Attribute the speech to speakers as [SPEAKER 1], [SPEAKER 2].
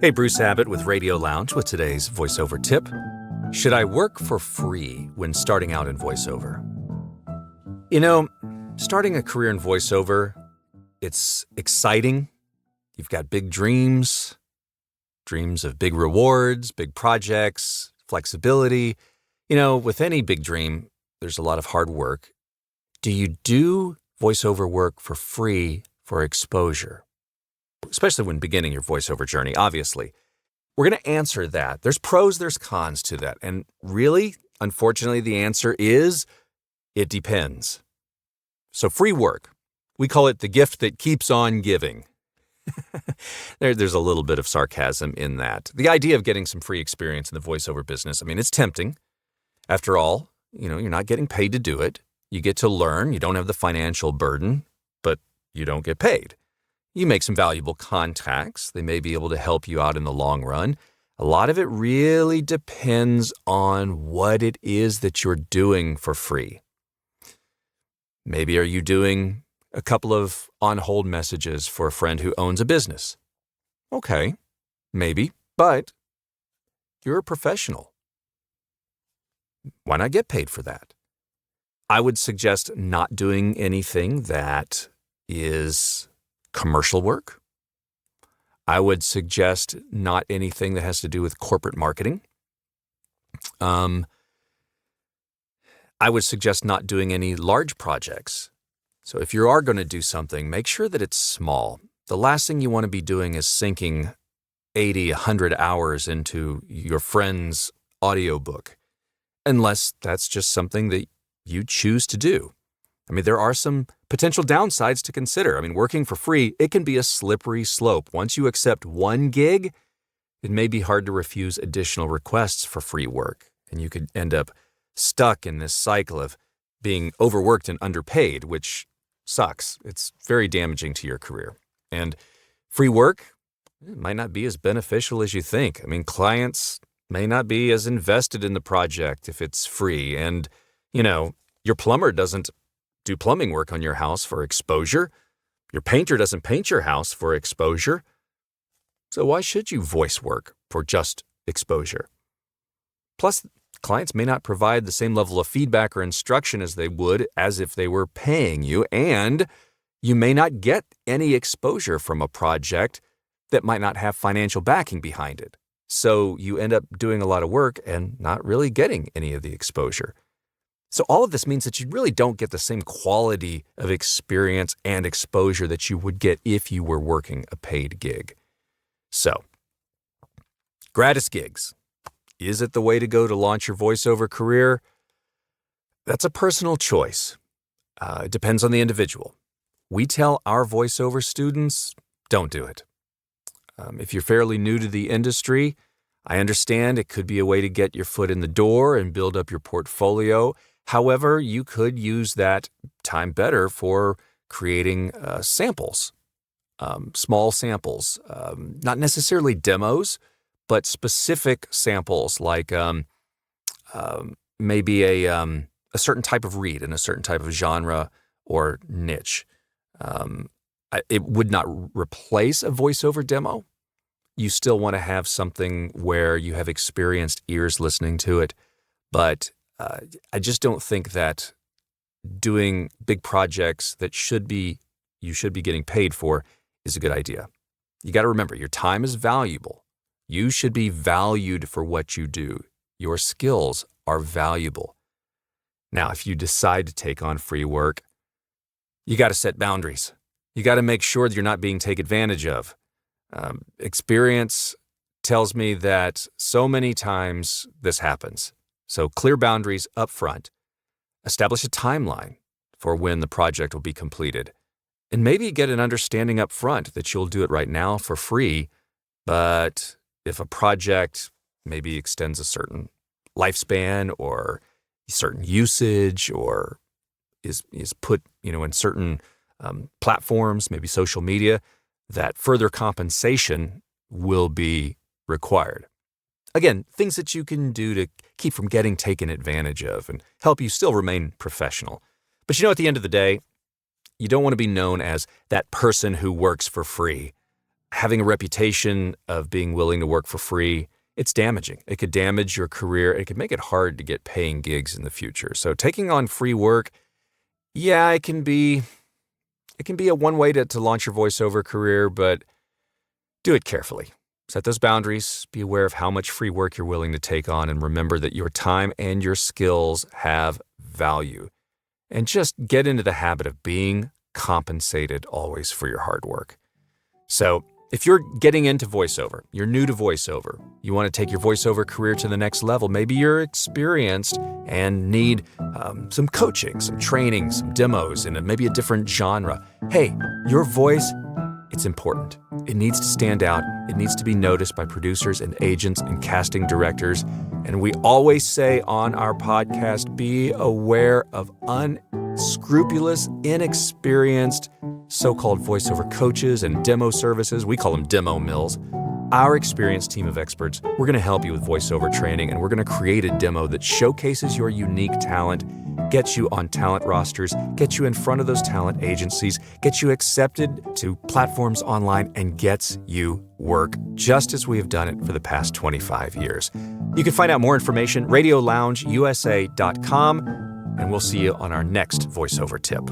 [SPEAKER 1] Hey, Bruce Abbott with Radio Lounge with today's voiceover tip. Should I work for free when starting out in voiceover? You know, starting a career in voiceover, it's exciting. You've got big dreams of big rewards, big projects, flexibility. You know, with any big dream, there's a lot of hard work. Do you do voiceover work for free for exposure? Especially when beginning your voiceover journey, obviously. We're going to answer that. There's pros, there's cons to that. And really, unfortunately, the answer is it depends. So free work, we call it the gift that keeps on giving. There's a little bit of sarcasm in that. The idea of getting some free experience in the voiceover business, it's tempting. After all, you're not getting paid to do it. You get to learn. You don't have the financial burden, but you don't get paid. You make some valuable contacts. They may be able to help you out in the long run. A lot of it really depends on what it is that you're doing for free. Maybe are you doing a couple of on-hold messages for a friend who owns a business? Okay, maybe, but you're a professional. Why not get paid for that? I would suggest not doing anything that is commercial work. I would suggest not anything that has to do with corporate marketing. I would suggest not doing any large projects. So if you are going to do something, make sure that it's small. The last thing you want to be doing is sinking 80, 100 hours into your friend's audiobook, unless that's just something that you choose to do. There are some potential downsides to consider. Working for free, it can be a slippery slope. Once you accept one gig, it may be hard to refuse additional requests for free work, and you could end up stuck in this cycle of being overworked and underpaid, which sucks. It's very damaging to your career. And free work might not be as beneficial as you think. Clients may not be as invested in the project if it's free. And, your plumber doesn't do plumbing work on your house for exposure. Your painter doesn't paint your house for exposure. So why should you voice work for just exposure? Plus, clients may not provide the same level of feedback or instruction as they would as if they were paying you, and you may not get any exposure from a project that might not have financial backing behind it. So you end up doing a lot of work and not really getting any of the exposure. So all of this means that you really don't get the same quality of experience and exposure that you would get if you were working a paid gig. So, gratis gigs. Is it the way to go to launch your voiceover career? That's a personal choice. It depends on the individual. We tell our voiceover students, don't do it. If you're fairly new to the industry, I understand it could be a way to get your foot in the door and build up your portfolio. However, you could use that time better for creating samples, small samples, not necessarily demos, but specific samples like maybe a certain type of read in a certain type of genre or niche. It would not replace a voiceover demo. You still want to have something where you have experienced ears listening to it, but I just don't think that doing big projects that you should be getting paid for is a good idea. You got to remember, your time is valuable. You should be valued for what you do. Your skills are valuable. Now, if you decide to take on free work, you got to set boundaries. You got to make sure that you're not being taken advantage of. Experience tells me that so many times this happens. So clear boundaries up front. Establish a timeline for when the project will be completed. And maybe get an understanding up front that you'll do it right now for free, but if a project maybe extends a certain lifespan or certain usage or is put in certain platforms, maybe social media, that further compensation will be required. Again, things that you can do to keep from getting taken advantage of and help you still remain professional. But at the end of the day, you don't want to be known as that person who works for free. having a reputation of being willing to work for free, it's damaging. It could damage your career. It could make it hard to get paying gigs in the future. So taking on free work, yeah, it can be a one way to launch your voiceover career, but do it carefully. Set those boundaries. Be aware of how much free work you're willing to take on, and remember that your time and your skills have value. And just get into the habit of being compensated always for your hard work. So if you're getting into voiceover, you're new to voiceover, you want to take your voiceover career to the next level, maybe you're experienced and need some coaching, some training, some demos in maybe a different genre. Hey, your voice, it's important. It needs to stand out. It needs to be noticed by producers and agents and casting directors. And we always say on our podcast, be aware of unscrupulous, inexperienced so-called voiceover coaches and demo services. We call them demo mills. Our experienced team of experts, we're going to help you with voiceover training, and we're going to create a demo that showcases your unique talent, gets you on talent rosters, gets you in front of those talent agencies, gets you accepted to platforms online, and gets you work, just as we have done it for the past 25 years. You can find out more information, radioloungeusa.com, and we'll see you on our next voiceover tip.